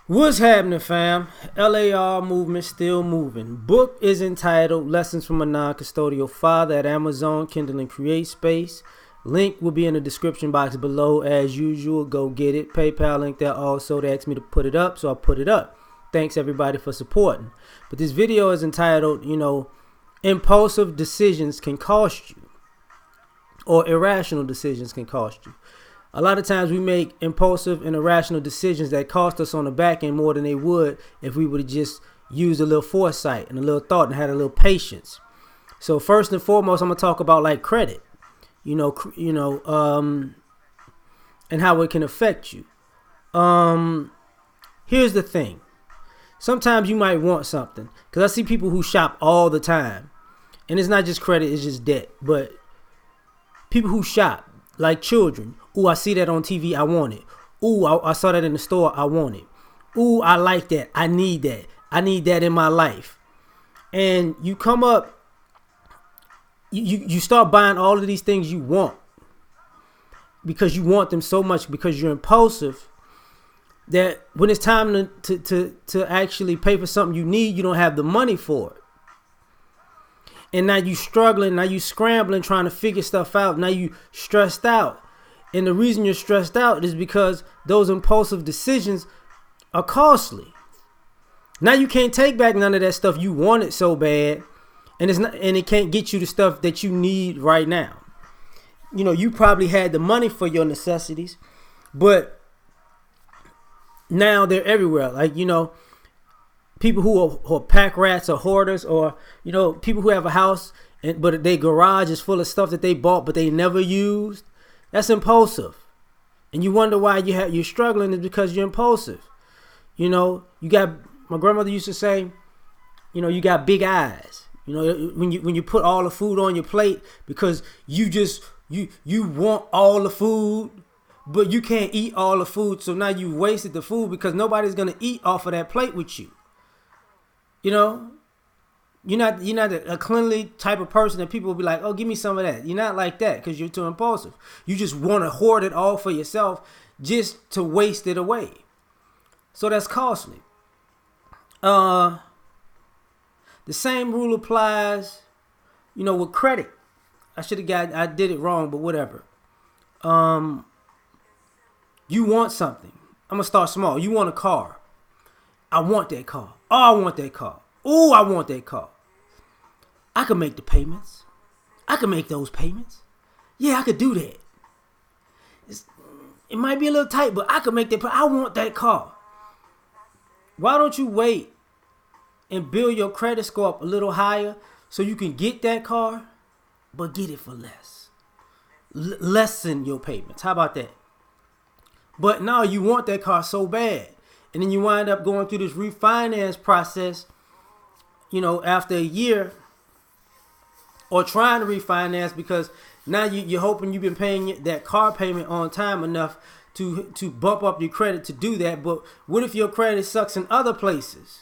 What's happening, fam? L.A.R. movement still moving. Book is entitled Lessons from a Non-Custodial Father at Amazon, Kindle and Create Space. Link will be in the description box below as usual. Go get it. PayPal link there also. They asked me to put it up, so I put it up. Thanks everybody for supporting. But this video is entitled, Impulsive Decisions Can Cost You, or Irrational Decisions Can Cost You. A lot of times we make impulsive and irrational decisions that cost us on the back end more than they would if we would have just used a little foresight and a little thought and had a little patience. So first and foremost, I'm gonna talk about like credit, and how it can affect you. Here's the thing. Sometimes you might want something, because I see people who shop all the time, and it's not just credit, it's just debt. But people who shop like children. Ooh, I see that on TV, I want it. Ooh, I saw that in the store, I want it. Ooh, I like that, I need that. I need that in my life. And you come up, you start buying all of these things you want because you want them so much, because you're impulsive, that when it's time to actually pay for something you need, you don't have the money for it. And now you struggling, now you scrambling, trying to figure stuff out. Now you stressed out. And the reason you're stressed out is because those impulsive decisions are costly. Now you can't take back none of that stuff you wanted so bad, and it can't get you the stuff that you need right now. You probably had the money for your necessities, but now they're everywhere. Like, people who are pack rats or hoarders, or people who have a house but their garage is full of stuff that they bought but they never used. That's impulsive. And you wonder why you're struggling, is because you're impulsive. You got, my grandmother used to say, you got big eyes. When you put all the food on your plate, because you want all the food, but you can't eat all the food, so now you wasted the food because nobody's gonna eat off of that plate with you. You're not a cleanly type of person that people will be like, oh, give me some of that. You're not like that because you're too impulsive. You just want to hoard it all for yourself just to waste it away. So that's costly. The same rule applies, with credit. I did it wrong, but whatever. You want something. I'm going to start small. You want a car. I want that car. Oh, I want that car. Oh, I want that car. I can make the payments. I can make those payments. Yeah, I could do that. It might be a little tight, but I can make that. I want that car. Why don't you wait and build your credit score up a little higher so you can get that car, but get it for less? Lessen your payments. How about that? But now you want that car so bad. And then you wind up going through this refinance process, after a year, or trying to refinance, because now you're hoping you've been paying that car payment on time enough to bump up your credit to do that. But what if your credit sucks in other places?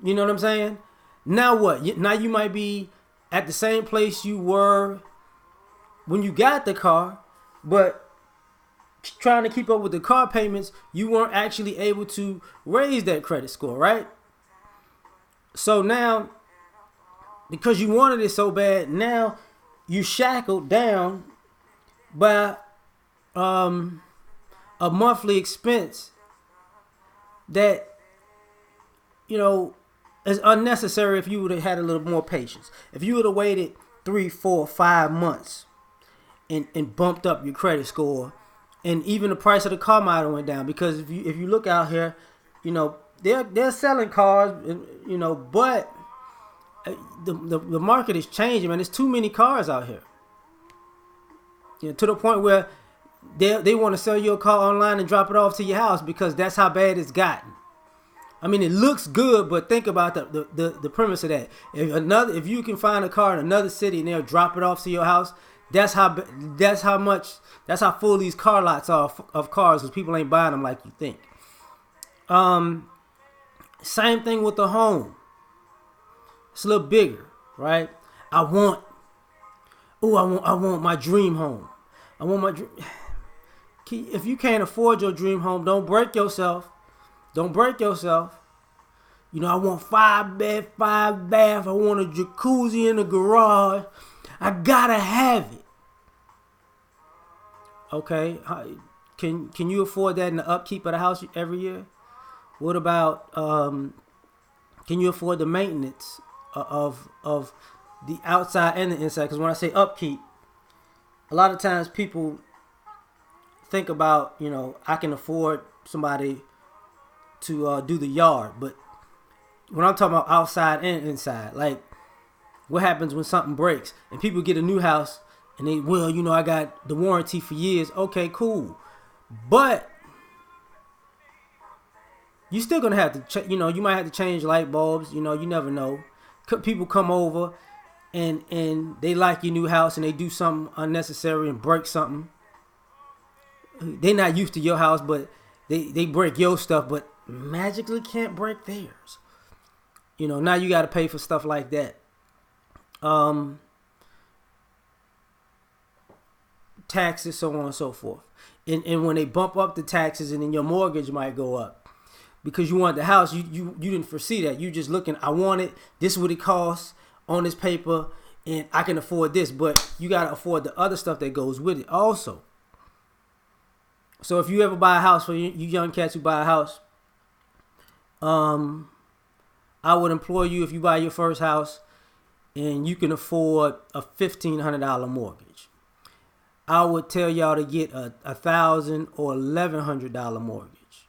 You know what I'm saying? Now what? Now you might be at the same place you were when you got the car, but trying to keep up with the car payments, you weren't actually able to raise that credit score, right? So now, because you wanted it so bad, now you shackled down by a monthly expense that is unnecessary if you would have had a little more patience. If you would have waited 3, 4, 5 months and bumped up your credit score, and even the price of the car might have went down, because if you look out here, they're selling cars, but the market is changing, man. There's too many cars out here. To the point where they want to sell you a car online and drop it off to your house, because that's how bad it's gotten. I mean, it looks good, but think about the premise of that. If you can find a car in another city and they'll drop it off to your house, that's how full these car lots are of cars, because people ain't buying them like you think. Same thing with the home. It's a little bigger, right? I want my dream home. I want my dream. If you can't afford your dream home, don't break yourself. Don't break yourself. I want 5 bed, 5 bath. I want a jacuzzi in the garage. I gotta have it. Okay, can you afford that in the upkeep of the house every year? What about can you afford the maintenance of the outside and the inside? Because when I say upkeep, a lot of times people think about I can afford somebody to do the yard, but when I'm talking about outside and inside, like what happens when something breaks and people get a new house and they I got the warranty for years. Okay, cool, but you still gonna have to you might have to change light bulbs. You never know. People come over and they like your new house and they do something unnecessary and break something. They not used to your house, but they break your stuff, but magically can't break theirs. Now you got to pay for stuff like that. Taxes, so on and so forth. And when they bump up the taxes, and then your mortgage might go up because you want the house, you didn't foresee that. You just looking, I want it. This is what it costs on this paper, and I can afford this. But you got to afford the other stuff that goes with it also. So if you ever buy a house, for you young cats who buy a house, I would implore you, if you buy your first house and you can afford a $1,500 mortgage, I would tell y'all to get a $1,000 or $1,100 mortgage.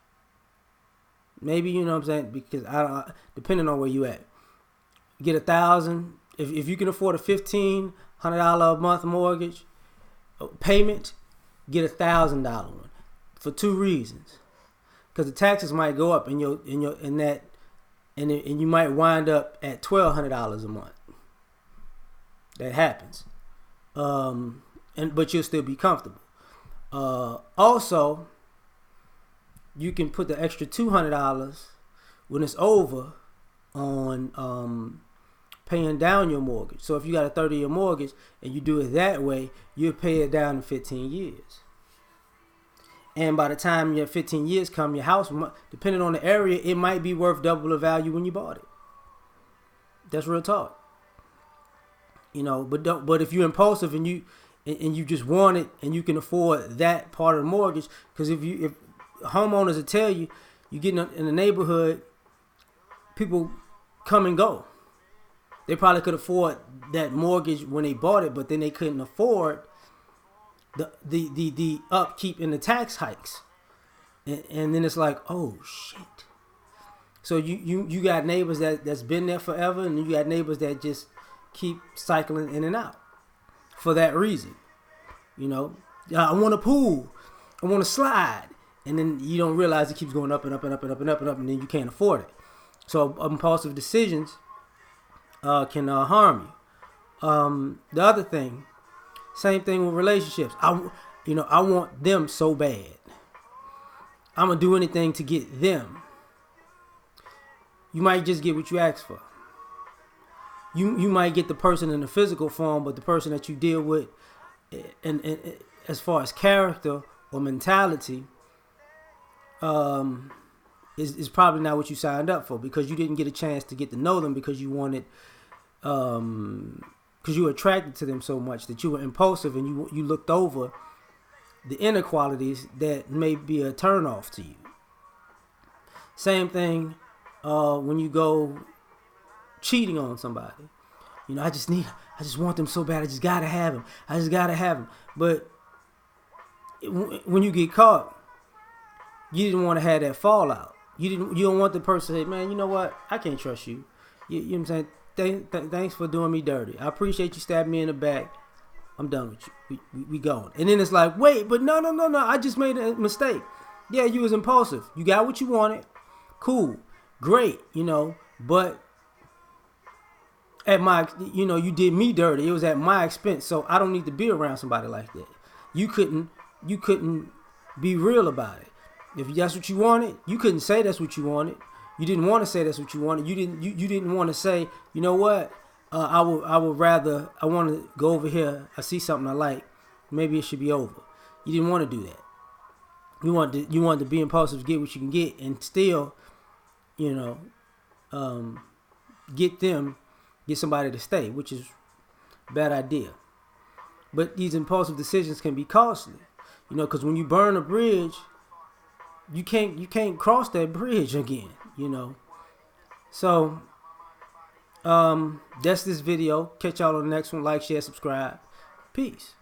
Maybe, what I'm saying, because depending on where you at, get $1,000. If you can afford a $1,500 a month mortgage payment, get $1,000 one for 2 reasons. Because the taxes might go up and you might wind up at $1,200 a month. That happens, but you'll still be comfortable. Also, you can put the extra $200 when it's over on paying down your mortgage. So if you got a 30-year mortgage and you do it that way, you'll pay it down in 15 years. And by the time your 15 years come, your house, depending on the area, it might be worth double the value when you bought it. That's real talk. But if you're impulsive and you just want it and you can afford that part of the mortgage, because if homeowners will tell you, you get in the neighborhood, people come and go. They probably could afford that mortgage when they bought it, but then they couldn't afford the upkeep and the tax hikes, and then it's like, oh shit. So you got neighbors that's been there forever, and you got neighbors that just keep cycling in and out for that reason. I want a pool, I want to slide, and then you don't realize it keeps going up and up and up and up and up and up, and then you can't afford it. So impulsive decisions can harm you. The other thing, same thing with relationships. I want them so bad. I'm gonna do anything to get them. You might just get what you ask for. You might get the person in the physical form, but the person that you deal with, and as far as character or mentality, is probably not what you signed up for, because you didn't get a chance to get to know them because you wanted. Because you were attracted to them so much that you were impulsive, and you looked over the inequalities that may be a turnoff to you. Same thing when you go cheating on somebody. I just want them so bad. I just gotta have them. But when you get caught, you didn't want to have that fallout. You don't want the person to say, man, you know what? I can't trust you. You know what I'm saying? Thanks for doing me dirty. I appreciate you stabbing me in the back. I'm done with you. We going. And then it's like, wait, but no. I just made a mistake. Yeah, you was impulsive. You got what you wanted. Cool. Great. But at my, you did me dirty. It was at my expense. So I don't need to be around somebody like that. You couldn't be real about it. If that's what you wanted, you couldn't say that's what you wanted. You didn't want to say that's what you wanted. You didn't want to say, you know what? I would rather, I want to go over here. I see something I like. Maybe it should be over. You didn't want to do that. You want to be impulsive, get what you can get, and still, you know, get somebody to stay, which is a bad idea. But these impulsive decisions can be costly, because when you burn a bridge, you can't cross that bridge again, So that's this video. Catch y'all on the next one. Like, share, subscribe. Peace.